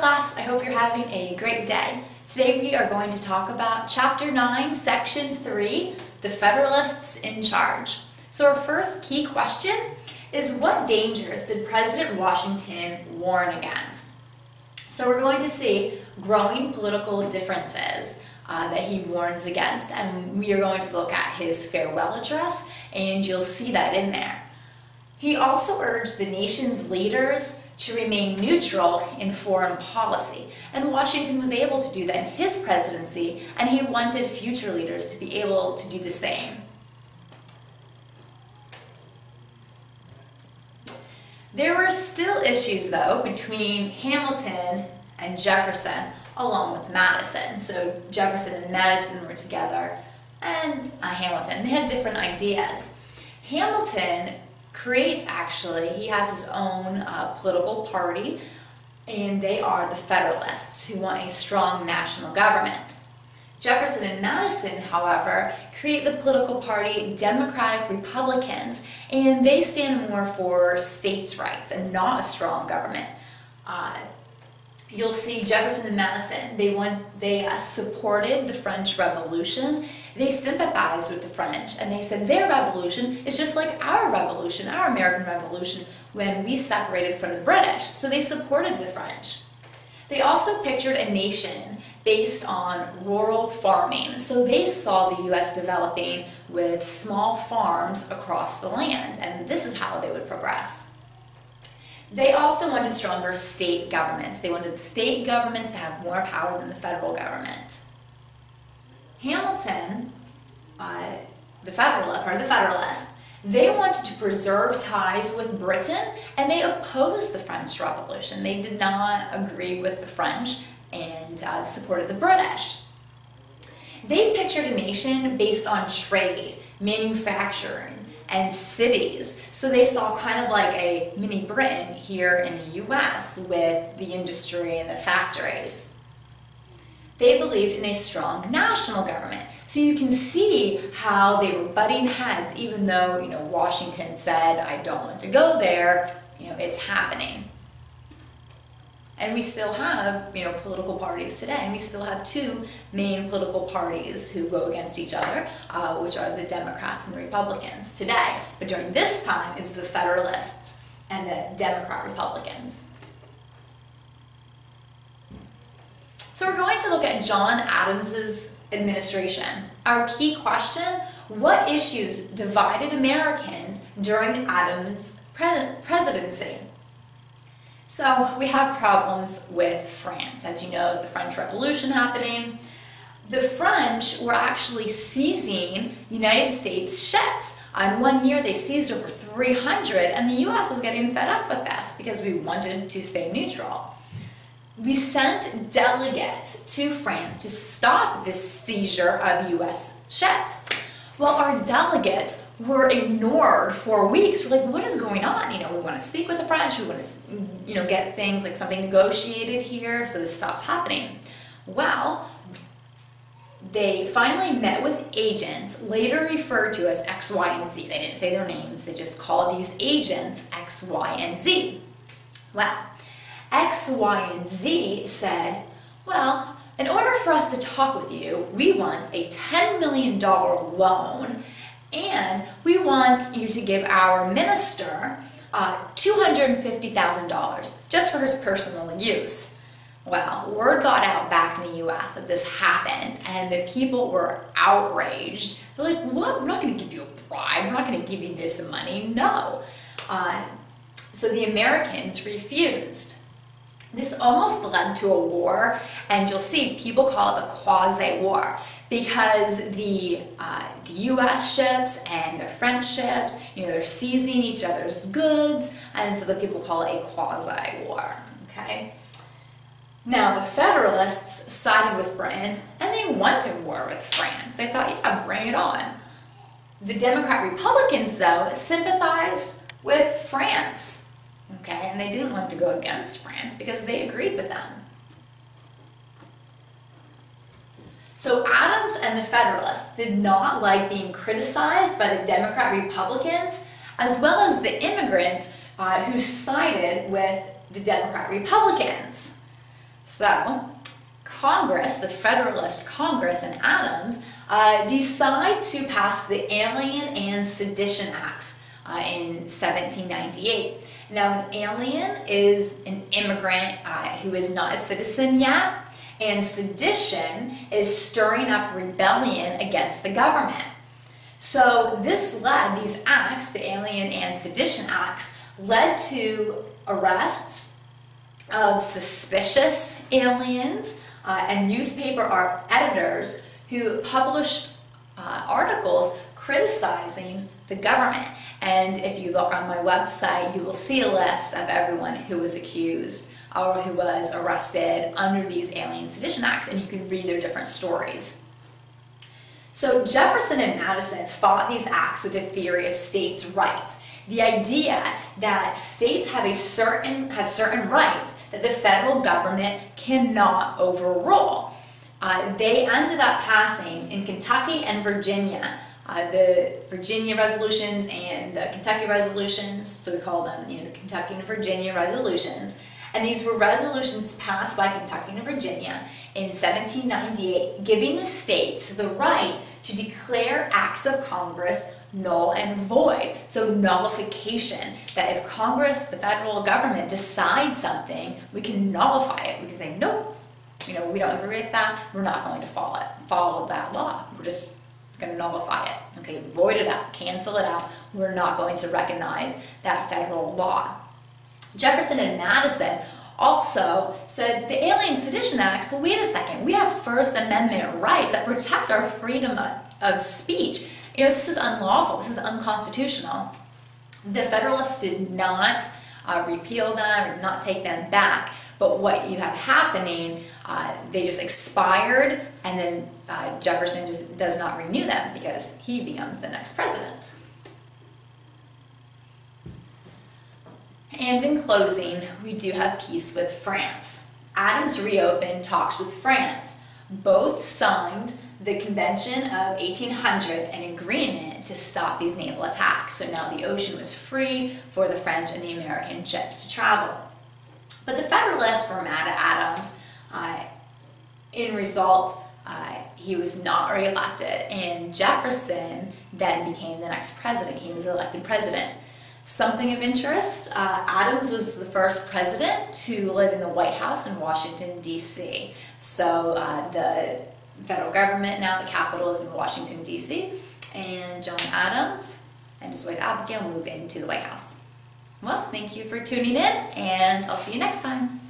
class, I hope you're having a great day. Today we are going to talk about Chapter 9, Section 3, the Federalists in Charge. So our first key question is, what dangers did President Washington warn against? So we're going to see growing political differences that he warns against, and we are going to look at his farewell address, and you'll see that in there. He also urged the nation's leaders to remain neutral in foreign policy, and Washington was able to do that in his presidency, and he wanted future leaders to be able to do the same. There were still issues, though, between Hamilton and Jefferson, along with Madison. So Jefferson and Madison were together, and Hamilton. They had different ideas. Hamilton he has his own political party, and they are the Federalists, who want a strong national government. Jefferson and Madison, however, create the political party Democratic Republicans, and they stand more for states' rights and not a strong government. You'll see Jefferson and Madison, they supported the French Revolution. They sympathized with the French, and they said their revolution is just like our revolution, our American Revolution, when we separated from the British. So they supported the French. They also pictured a nation based on rural farming. So they saw the U.S. developing with small farms across the land, and this is how they would progress. They also wanted stronger state governments. They wanted the state governments to have more power than the federal government. Hamilton, the Federalists, they wanted to preserve ties with Britain, and they opposed the French Revolution. They did not agree with the French and supported the British. They pictured a nation based on trade, manufacturing, and cities. So they saw kind of like a mini Britain here in the U.S. with the industry and the factories. They believed in a strong national government. So you can see how they were butting heads, even though, Washington said, I don't want to go there, it's happening. And we still have, political parties today. And we still have two main political parties who go against each other, which are the Democrats and the Republicans today. But during this time, it was the Federalists and the Democrat Republicans. So we're going to look at John Adams's administration. Our key question, what issues divided Americans during Adams' presidency? So we have problems with France. As you know, the French Revolution happening. The French were actually seizing United States ships. In 1 year, they seized over 300, and the U.S. was getting fed up with this because we wanted to stay neutral. We sent delegates to France to stop this seizure of U.S. ships. Well, our delegates were ignored for weeks. We're like, what is going on? We want to speak with the French. We want to, get things like something negotiated here so this stops happening. Well, they finally met with agents, later referred to as X, Y, and Z. They didn't say their names. They just called these agents X, Y, and Z. Well, X, Y, and Z said, well, in order for us to talk with you, we want a $10 million loan, and we want you to give our minister $250,000 just for his personal use. Well, word got out back in the U.S. that this happened, and the people were outraged. They're like, what? We're not going to give you a bribe. We're not going to give you this money. No. So the Americans refused. This almost led to a war, and you'll see people call it a quasi-war because the U.S. ships and the French ships, they're seizing each other's goods, and so the people call it a quasi-war, okay? Now, the Federalists sided with Britain, and they wanted war with France. They thought, yeah, bring it on. The Democrat Republicans, though, sympathized with France. Okay, and they didn't want to go against France because they agreed with them. So Adams and the Federalists did not like being criticized by the Democrat Republicans, as well as the immigrants who sided with the Democrat Republicans. So Congress, the Federalist Congress and Adams, decide to pass the Alien and Sedition Acts in 1798. Now, an alien is an immigrant who is not a citizen yet, and sedition is stirring up rebellion against the government. So this led, these acts, the Alien and Sedition Acts, led to arrests of suspicious aliens and newspaper editors who published articles criticizing the government. And if you look on my website, you will see a list of everyone who was accused or who was arrested under these Alien Sedition Acts, and you can read their different stories. So Jefferson and Madison fought these acts with a theory of states' rights. The idea that states have certain rights that the federal government cannot overrule. They ended up passing in Kentucky and Virginia, the Virginia resolutions and the Kentucky resolutions, so we call them, the Kentucky and Virginia resolutions. And these were resolutions passed by Kentucky and Virginia in 1798, giving the states the right to declare acts of Congress null and void. So nullification, that if Congress, the federal government, decides something, we can nullify it. We can say, nope, we don't agree with that. We're not going to follow that law. We're just going to nullify it. Okay, void it out, cancel it out. We're not going to recognize that federal law. Jefferson and Madison also said the Alien Sedition Acts, well, wait a second, we have First Amendment rights that protect our freedom of speech. This is unlawful, this is unconstitutional. The Federalists did not repeal them or not take them back, but what you have happening, they just expired, and then Jefferson just does not renew them because he becomes the next president. And in closing, we do have peace with France. Adams reopened talks with France. Both signed the Convention of 1800, an agreement to stop these naval attacks. So now the ocean was free for the French and the American ships to travel. But the Federalists were mad at Adams. In result, he was not reelected, and Jefferson then became the next president. He was elected president. Something of interest, Adams was the first president to live in the White House in Washington, D.C. So the federal government now, the capital is in Washington, D.C. And John Adams and his wife Abigail moved into the White House. Well, thank you for tuning in, and I'll see you next time.